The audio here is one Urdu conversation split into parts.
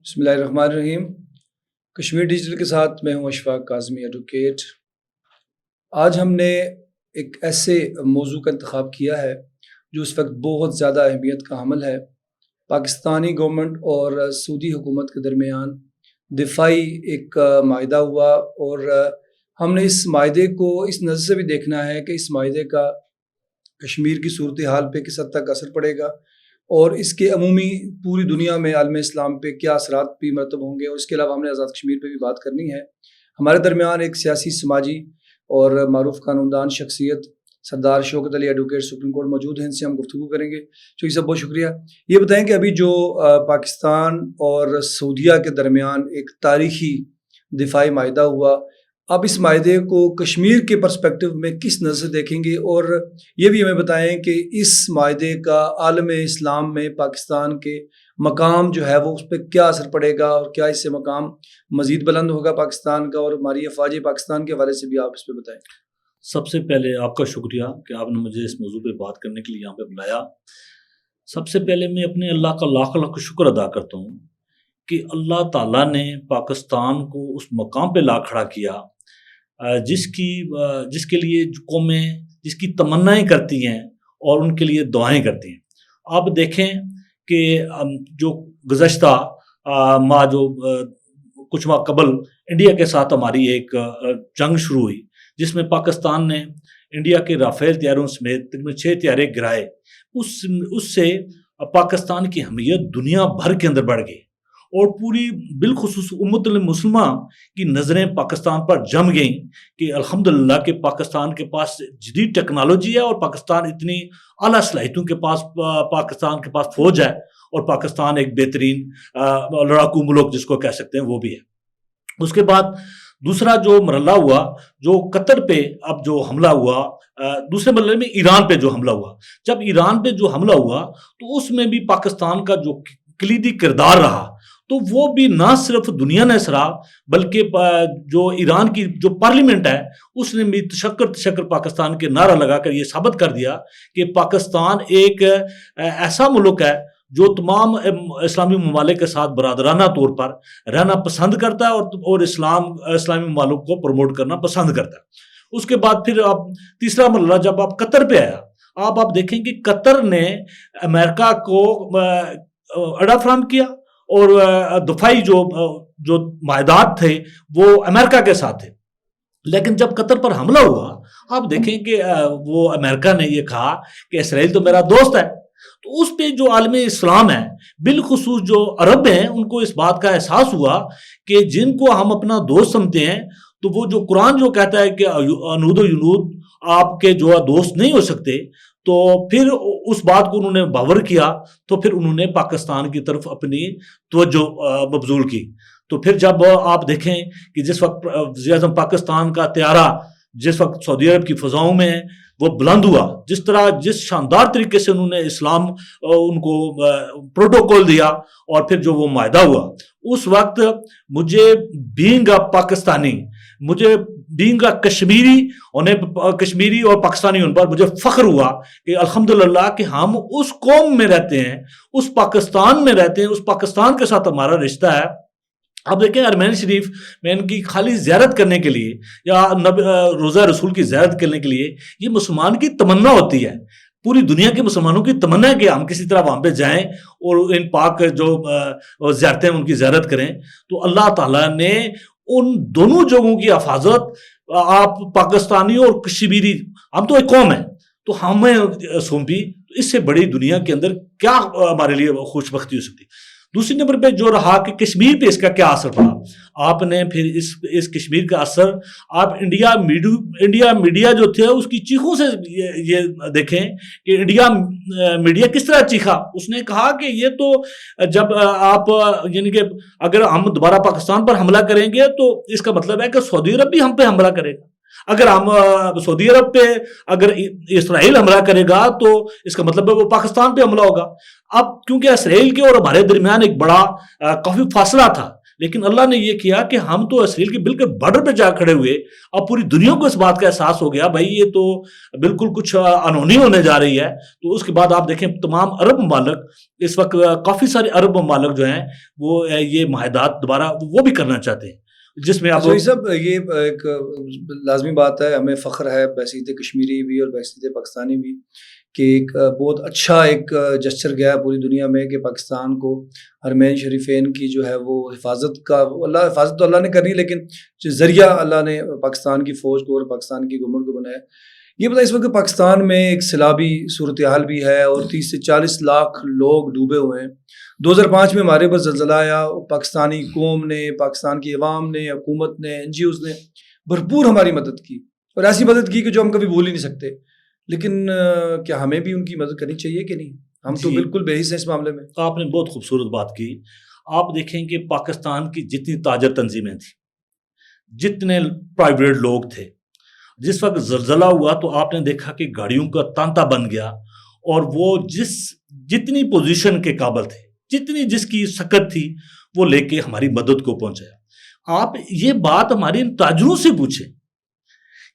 بسم اللہ الرحمن الرحیم۔ کشمیر ڈیجیٹل کے ساتھ میں ہوں اشفاق کاظمی ایڈوکیٹ۔ آج ہم نے ایک ایسے موضوع کا انتخاب کیا ہے جو اس وقت بہت زیادہ اہمیت کا حامل ہے۔ پاکستانی گورنمنٹ اور سعودی حکومت کے درمیان دفاعی ایک معاہدہ ہوا، اور ہم نے اس معاہدے کو اس نظر سے بھی دیکھنا ہے کہ اس معاہدے کا کشمیر کی صورتحال پہ کس حد تک اثر پڑے گا، اور اس کے عمومی پوری دنیا میں عالم اسلام پہ کیا اثرات بھی مرتب ہوں گے۔ اور اس کے علاوہ ہم نے آزاد کشمیر پہ بھی بات کرنی ہے۔ ہمارے درمیان ایک سیاسی، سماجی اور معروف قانوندان شخصیت سردار Shaukat Ali advocate supreme court موجود ہیں، ان سے ہم گفتگو کریں گے۔ چونکہ سب بہت شکریہ۔ یہ بتائیں کہ ابھی جو پاکستان اور سعودیہ کے درمیان ایک تاریخی دفاعی معاہدہ ہوا، اب اس معاہدے کو کشمیر کے پرسپیکٹو میں کس نظر سے دیکھیں گے، اور یہ بھی ہمیں بتائیں کہ اس معاہدے کا عالم اسلام میں پاکستان کے مقام جو ہے وہ اس پہ کیا اثر پڑے گا، اور کیا اس سے مقام مزید بلند ہوگا پاکستان کا، اور ہماری افواج پاکستان کے حوالے سے بھی آپ اس پہ بتائیں۔ سب سے پہلے آپ کا شکریہ کہ آپ نے مجھے اس موضوع پہ بات کرنے کے لیے یہاں پہ بلایا۔ سب سے پہلے میں اپنے اللہ کا لاکھ لاکھ شکر ادا کرتا ہوں کہ اللہ تعالیٰ نے پاکستان کو اس مقام پہ لا کھڑا کیا جس کے لیے قومیں جس کی تمنائیں کرتی ہیں اور ان کے لیے دعائیں کرتی ہیں۔ آپ دیکھیں کہ جو گزشتہ ماہ جو کچھ ماہ قبل انڈیا کے ساتھ ہماری ایک جنگ شروع ہوئی، جس میں پاکستان نے انڈیا کے رافیل طیاروں سمیت تقریباً 6 طیارے گرائے، اس سے پاکستان کی اہمیت دنیا بھر کے اندر بڑھ گئی، اور پوری بالخصوص امت المسلمہ کی نظریں پاکستان پر جم گئیں کہ الحمدللہ کہ پاکستان کے پاس جدید ٹیکنالوجی ہے، اور پاکستان اتنی اعلیٰ صلاحیتوں کے پاس پاکستان کے پاس فوج ہے، اور پاکستان ایک بہترین لڑاکو ملک جس کو کہہ سکتے ہیں وہ بھی ہے۔ اس کے بعد دوسرا جو مرحلہ ہوا، جو قطر پہ اب جو حملہ ہوا، دوسرے مرحلے میں ایران پہ جو حملہ ہوا۔ جب ایران پہ جو حملہ ہوا تو اس میں بھی پاکستان کا جو کلیدی کردار رہا، تو وہ بھی نہ صرف دنیا نے سرا، بلکہ جو ایران کی جو پارلیمنٹ ہے اس نے بھی تشکر پاکستان کے نعرہ لگا کر یہ ثابت کر دیا کہ پاکستان ایک ایسا ملک ہے جو تمام اسلامی ممالک کے ساتھ برادرانہ طور پر رہنا پسند کرتا ہے، اور اسلامی ممالک کو پروموٹ کرنا پسند کرتا ہے۔ اس کے بعد پھر اب تیسرا مرحلہ جب آپ قطر پہ آیا، آپ دیکھیں کہ قطر نے امریکہ کو اڈا فراہم کیا، اور دفاعی جو معاہدات تھے وہ امریکہ کے ساتھ تھے۔ لیکن جب قطر پر حملہ ہوا، آپ دیکھیں کہ وہ امریکہ نے یہ کہا کہ اسرائیل تو میرا دوست ہے۔ تو اس پہ جو عالم اسلام ہے، بالخصوص جو عرب ہیں، ان کو اس بات کا احساس ہوا کہ جن کو ہم اپنا دوست سمجھتے ہیں، تو وہ جو قرآن جو کہتا ہے کہ انود و ینود آپ کے جو دوست نہیں ہو سکتے، تو پھر اس بات کو انہوں نے باور کیا، تو پھر انہوں نے پاکستان کی طرف اپنی توجہ مبذول کی۔ تو پھر جب آپ دیکھیں کہ جس وقت وزیر اعظم پاکستان کا طیارہ جس وقت سعودی عرب کی فضاؤں میں وہ بلند ہوا، جس شاندار طریقے سے انہوں نے اسلام ان کو پروٹوکول دیا، اور پھر جو وہ معاہدہ ہوا، اس وقت مجھے بینگ پاکستانی، مجھے بینگ کشمیری اور پاکستانی ان پر مجھے فخر ہوا کہ الحمدللہ کہ ہم اس قوم میں رہتے ہیں، اس پاکستان میں رہتے ہیں، اس پاکستان کے ساتھ ہمارا رشتہ ہے۔ اب دیکھیں ارمین شریف میں ان کی خالی زیارت کرنے کے لیے یا روزہ رسول کی زیارت کرنے کے لیے یہ مسلمان کی تمنا ہوتی ہے، پوری دنیا کے مسلمانوں کی تمنا ہے کہ ہم کسی طرح وہاں پہ جائیں اور ان پاک جو زیارتیں ان کی زیارت کریں۔ تو اللہ تعالیٰ نے ان دونوں جگہوں کی حفاظت، آپ پاکستانی اور کشمیری، ہم تو ایک قوم ہیں، تو ہمیں سونپی۔ اس سے بڑی دنیا کے اندر کیا ہمارے لیے خوش بختی ہو سکتی۔ دوسری نمبر پہ جو رہا کہ کشمیر پہ اس کا کیا اثر پڑا، آپ نے پھر اس کشمیر کا اثر آپ انڈیا میڈیا جو تھے اس کی چیخوں سے یہ دیکھیں کہ انڈیا میڈیا کس طرح چیخا۔ اس نے کہا کہ یہ تو جب آپ یعنی کہ اگر ہم دوبارہ پاکستان پر حملہ کریں گے تو اس کا مطلب ہے کہ سعودی عرب بھی ہم پہ حملہ کرے گا، اگر ہم سعودی عرب پہ اگر اسرائیل حملہ کرے گا تو اس کا مطلب ہے وہ پاکستان پہ حملہ ہوگا۔ اب کیونکہ اسرائیل کے اور ہمارے درمیان ایک بڑا کافی فاصلہ تھا، لیکن اللہ نے یہ کیا کہ ہم تو اسرائیل کے بالکل بارڈر پہ جا کھڑے ہوئے. اب پوری دنیا کو اس بات کا احساس ہو گیا بھائی یہ تو بالکل کچھ انہونی ہونے جا رہی ہے. تو اس کے بعد آپ دیکھیں تمام عرب ممالک اس وقت کافی سارے عرب ممالک جو ہیں وہ یہ معاہدات دوبارہ وہ بھی کرنا چاہتے ہیں, جس میں آپ سب یہ ایک لازمی بات ہے, ہمیں فخر ہے بحیثیت کشمیری بھی اور بحیثیت پاکستانی بھی کہ ایک بہت اچھا ایک جسچر گیا ہے پوری دنیا میں کہ پاکستان کو حرمین شریفین کی جو ہے وہ حفاظت کا حفاظت تو اللہ نے کرنی, لیکن جو ذریعہ اللہ نے پاکستان کی فوج کو اور پاکستان کی گورنمنٹ کو بنایا. یہ پتہ اس وقت پاکستان میں ایک سیلابی صورتحال بھی ہے اور 30 سے 40 لاکھ لوگ ڈوبے ہوئے ہیں. 2005 میں ہمارے پاس زلزلہ آیا, پاکستانی قوم نے, پاکستان کی عوام نے, حکومت نے, NGOs نے بھرپور ہماری مدد کی, اور ایسی مدد کی کہ جو ہم کبھی بھول ہی نہیں سکتے. لیکن کیا ہمیں بھی ان کی مدد کرنی چاہیے کہ نہیں؟ ہم تو بالکل بے حس ہیں اس معاملے میں. آپ نے بہت خوبصورت بات کی. آپ دیکھیں کہ پاکستان کی جتنی تاجر تنظیمیں تھیں, جتنے پرائیویٹ لوگ تھے, جس وقت زلزلہ ہوا تو آپ نے دیکھا کہ گاڑیوں کا تانتا بن گیا, اور وہ جتنی پوزیشن کے قابل تھے, جتنی جس کی سکت تھی, وہ لے کے ہماری مدد کو پہنچایا. آپ یہ بات ہمارے ان تاجروں سے پوچھیں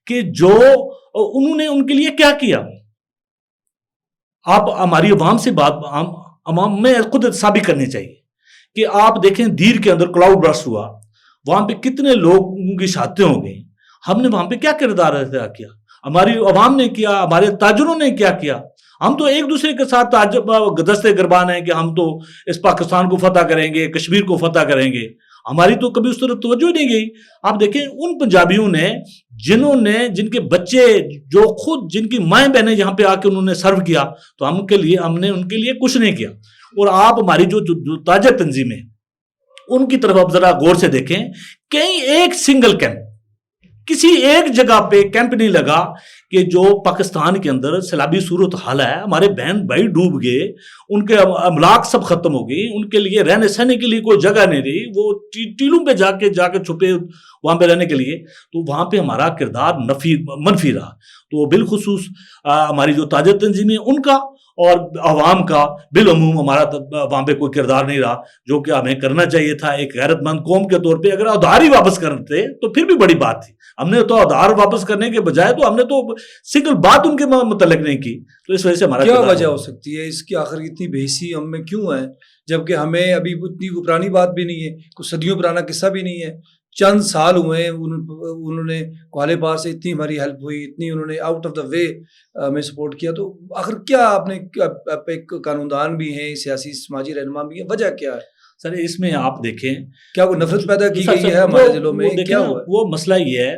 کہ جو انہوں نے ان کے لیے کیا کیا. آپ ہماری عوام سے بات عوام میں خود ثابت کرنی چاہیے کہ آپ دیکھیں دیر کے اندر کلاؤڈ برسٹ ہوا, وہاں پہ کتنے لوگوں کی شہادتیں ہو گئیں. ہم نے وہاں پہ کیا کردار ادا کیا؟ ہماری عوام نے کیا, ہمارے تاجروں نے کیا کیا. ہم تو ایک دوسرے کے ساتھ دستے گربان ہیں کہ ہم تو اس پاکستان کو فتح کریں گے, کشمیر کو فتح کریں گے. ہماری تو کبھی اس طرح توجہ نہیں گئی. آپ دیکھیں ان پنجابیوں نے جنہوں نے جن کے بچے جو خود جن کی مائیں بہنیں یہاں پہ آ کے انہوں نے سرو کیا, تو ہم نے ان کے لیے کچھ نہیں کیا. اور آپ ہماری جو تاجر تنظیمیں ان کی طرف آپ ذرا غور سے دیکھیں, کہیں ایک سنگل کیمپ, کسی ایک جگہ پہ کیمپ نہیں لگا کہ جو پاکستان کے اندر سیلابی صورت حال ہے, ہمارے بہن بھائی ڈوب گئے, ان کے املاک سب ختم ہو گئی, ان کے لیے رہنے سہنے کے لیے کوئی جگہ نہیں رہی, وہ ٹیلوں پہ جا کے چھپے وہاں پہ رہنے کے لیے. تو وہاں پہ ہمارا کردار منفی رہا. تو بالخصوص ہماری جو تاجر تنظیمیں ان کا اور عوام کا بالعموم ہمارا وہاں پہ کوئی کردار نہیں رہا, جو کہ ہمیں کرنا چاہیے تھا ایک غیرت مند قوم کے طور پہ. اگر ادھار ہی واپس کرتے تو پھر بھی بڑی بات تھی. ہم نے تو ادھار واپس کرنے کے بجائے تو ہم نے تو سنگل بات ان کے متعلق نہیں کی. تو اس وجہ سے ہمارا کیا وجہ ہو سکتی ہے اس کی آخر اتنی بے حسی ہم میں کیوں ہے, جبکہ ہمیں ابھی اتنی پرانی بات بھی نہیں ہے, کوئی صدیوں پرانا قصہ بھی نہیں ہے. چند سال ہوئے ہیں انہوں نے کالے پار سے اتنی ہماری ہیلپ ہوئی, اتنی انہوں نے آؤٹ آف دا وے ہمیں سپورٹ کیا. تو آخر کیا آپ ایک قانون دان بھی ہیں, سیاسی سماجی رہنما بھی ہیں, وجہ کیا ہے سر؟ اس میں آپ دیکھیں کیا کوئی نفرت پیدا کی گئی ہے ہمارے دلوں میں؟ کیا ہوا؟ وہ مسئلہ یہ ہے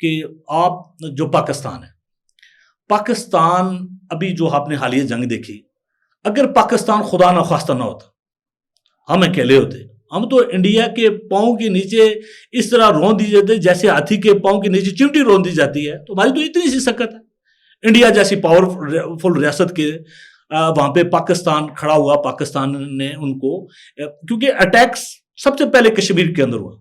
کہ آپ جو پاکستان ہے, پاکستان ابھی جو آپ نے حالیہ جنگ دیکھی, اگر پاکستان خدا نخواستہ نہ ہوتا, ہم اکیلے ہوتے, ہم تو انڈیا کے پاؤں کے نیچے اس طرح رون دی جاتی جیسے ہاتھی کے پاؤں کے نیچے چمٹی رون دی جاتی ہے. تو ہماری تو اتنی سی سکت ہے. انڈیا جیسی پاورفل ریاست کے وہاں پہ پاکستان کھڑا ہوا, پاکستان نے ان کو, کیونکہ اٹیکس سب سے پہلے کشمیر کے اندر ہوا,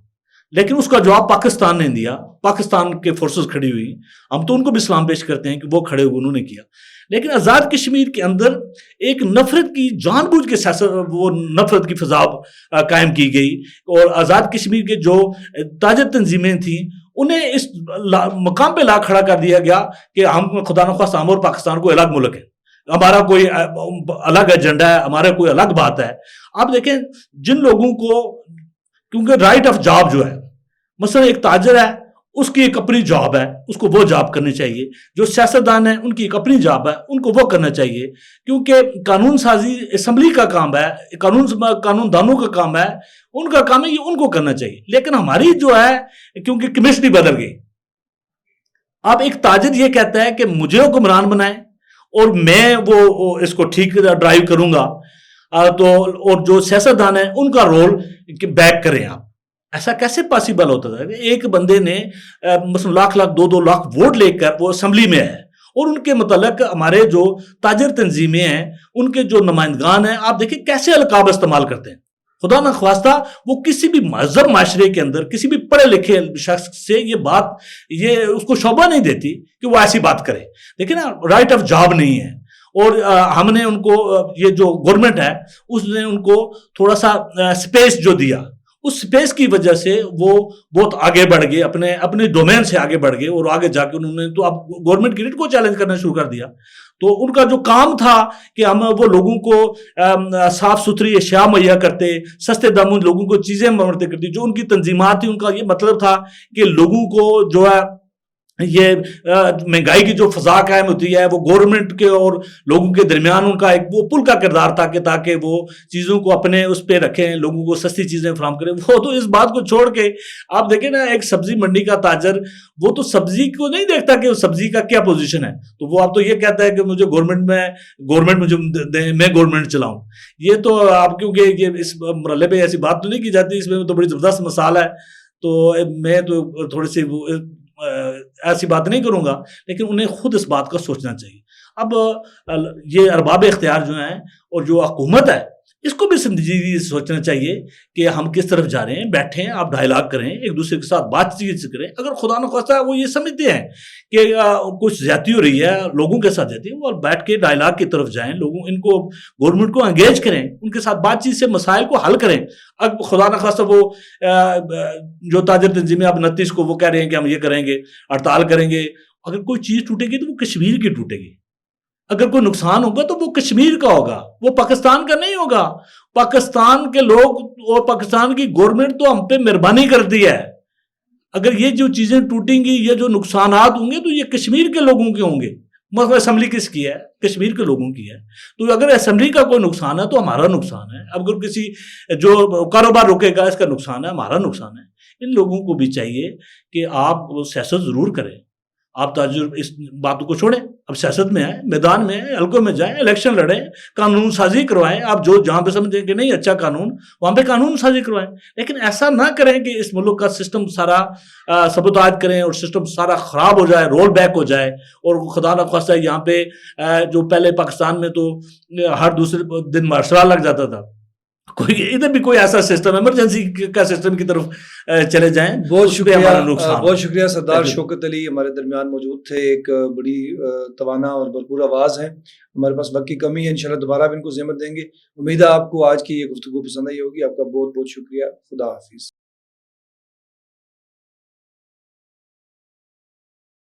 لیکن اس کا جواب پاکستان نے دیا, پاکستان کے فورسز کھڑی ہوئی. ہم تو ان کو بھی سلام پیش کرتے ہیں کہ وہ کھڑے ہوئے, انہوں نے کیا. لیکن آزاد کشمیر کے اندر ایک نفرت کی جان بوجھ کے وہ نفرت کی فضا قائم کی گئی, اور آزاد کشمیر کے جو تاجر تنظیمیں تھیں انہیں اس مقام پہ لا کھڑا کر دیا گیا کہ ہم خدا نخواستہ ہم اور پاکستان کو الگ ملک ہے, ہمارا کوئی الگ ایجنڈا ہے, ہمارا کوئی الگ بات ہے. آپ دیکھیں جن لوگوں کو, کیونکہ رائٹ آف جاب جو ہے, مثلا ایک تاجر ہے اس کی ایک اپنی جاب ہے, اس کو وہ جاب کرنی چاہیے. جو سیاستدان ہیں ان کی ایک اپنی جاب ہے, ان کو وہ کرنا چاہیے, کیونکہ قانون سازی اسمبلی کا کام ہے, قانون دانوں کا کام ہے, ان کا کام ہے, یہ ان کو کرنا چاہیے. لیکن ہماری جو ہے کیونکہ کیمسٹری بدل گئی. اب ایک تاجر یہ کہتا ہے کہ مجھے حکمران بنائیں اور میں وہ اس کو ٹھیک ڈرائیو کروں گا, تو اور جو سیاستدان ہیں ان کا رول بیک کریں. آپ ایسا کیسے پاسبل ہوتا تھا؟ ایک بندے نے مثلا لاکھ 2 لاکھ ووٹ لے کر وہ اسمبلی میں ہے, اور ان کے متعلق ہمارے جو تاجر تنظیمیں ہیں ان کے جو نمائندگان ہیں, آپ دیکھیں کیسے القاب استعمال کرتے ہیں. خدا نخواستہ وہ کسی بھی مہذب معاشرے کے اندر کسی بھی پڑھے لکھے شخص سے یہ بات اس کو شوبہ نہیں دیتی کہ وہ ایسی بات کرے. دیکھیں نا, رائٹ آف جاب نہیں ہے, اور ہم نے ان کو, یہ جو گورنمنٹ ہے اس نے ان کو تھوڑا سا سپیس جو دیا, اس سپیس کی وجہ سے وہ بہت آگے بڑھ گئے، اپنے ڈومین سے آگے بڑھ گئے، اور آگے جا کے انہوں نے تو اب گورنمنٹ گرڈ کو چیلنج کرنا شروع کر دیا. تو ان کا جو کام تھا کہ ہم وہ لوگوں کو صاف ستھری اشیاء مہیا کرتے، سستے داموں لوگوں کو چیزیں مہیا کرتی. جو ان کی تنظیمات تھی ان کا یہ مطلب تھا کہ لوگوں کو جو ہے یہ مہنگائی کی جو فضا قائم ہوتی ہے وہ گورنمنٹ کے اور لوگوں کے درمیان ان کا ایک وہ پل کا کردار تھا کہ تاکہ وہ چیزوں کو اپنے اس پہ رکھیں، لوگوں کو سستی چیزیں فراہم کریں. وہ تو اس بات کو چھوڑ کے آپ دیکھیں نا، ایک سبزی منڈی کا تاجر وہ تو سبزی کو نہیں دیکھتا کہ سبزی کا کیا پوزیشن ہے، تو وہ اب تو یہ کہتا ہے کہ مجھے گورنمنٹ مجھے دیں، میں گورنمنٹ چلاؤں. یہ تو آپ کیونکہ یہ اس مرحلے پہ ایسی بات تو نہیں کی جاتی، اس میں تو بڑی زبردست مثال ہے، تو میں تو تھوڑی سی ایسی بات نہیں کروں گا، لیکن انہیں خود اس بات کا سوچنا چاہیے. اب یہ ارباب اختیار جو ہیں اور جو حکومت ہے اس کو بھی سنجیدگی سے سوچنا چاہیے کہ ہم کس طرف جا رہے ہیں. بیٹھیں، آپ ڈائلاگ کریں، ایک دوسرے کے ساتھ بات چیت کریں. اگر خدا نخواستہ وہ یہ سمجھتے ہیں کہ کچھ زیادتی ہو رہی ہے، لوگوں کے ساتھ زیادتی، وہ بیٹھ کے ڈائلاگ کی طرف جائیں، ان کو گورنمنٹ کو انگیج کریں، ان کے ساتھ بات چیت سے مسائل کو حل کریں. اب خدا نخواستہ وہ جو تاجر تنظیمیں اب 29 کو وہ کہہ رہے ہیں کہ ہم یہ کریں گے، ہڑتال کریں گے. اگر کوئی چیز ٹوٹے گی تو وہ کشمیر کی ٹوٹے گی. اگر کوئی نقصان ہوگا تو وہ کشمیر کا ہوگا، وہ پاکستان کا نہیں ہوگا. پاکستان کے لوگ اور پاکستان کی گورنمنٹ تو ہم پہ مہربانی کرتی ہے. اگر یہ جو چیزیں ٹوٹیں گی، یہ جو نقصانات ہوں گے تو یہ کشمیر کے لوگوں کے ہوں گے. مطلب اسمبلی کس کی ہے؟ کشمیر کے لوگوں کی ہے. تو اگر اسمبلی کا کوئی نقصان ہے تو ہمارا نقصان ہے. اگر کسی جو کاروبار رکے گا اس کا نقصان ہے، ہمارا نقصان ہے. ان لوگوں کو بھی چاہیے کہ آپ سیاست ضرور کریں. آپ تاجر اس باتوں کو چھوڑیں، اب سیاست میں آئیں، میدان میں آئیں، حلقوں میں جائیں، الیکشن لڑیں، قانون سازی کروائیں. آپ جہاں پہ سمجھیں کہ نہیں اچھا قانون، وہاں پہ قانون سازی کروائیں. لیکن ایسا نہ کریں کہ اس ملک کا سسٹم سارا سبوتاج کریں اور سسٹم سارا خراب ہو جائے، رول بیک ہو جائے. اور خدا نخواستہ یہاں پہ جو پہلے پاکستان میں تو ہر دوسرے دن مارشل لگ جاتا تھا، ادھر بھی کوئی ایسا سسٹم ایمرجنسی کا سسٹم کی طرف چلے جائیں. بہت شکریہ سردار شوکت علی ہمارے درمیان موجود تھے. ایک بڑی توانا اور بھرپور آواز ہے. ہمارے پاس وقت کی کمی ہے، انشاءاللہ دوبارہ بھی ان کو زحمت دیں گے. امید ہے آپ کو آج کی یہ گفتگو پسند آئی ہوگی. آپ کا بہت بہت شکریہ. خدا حافظ.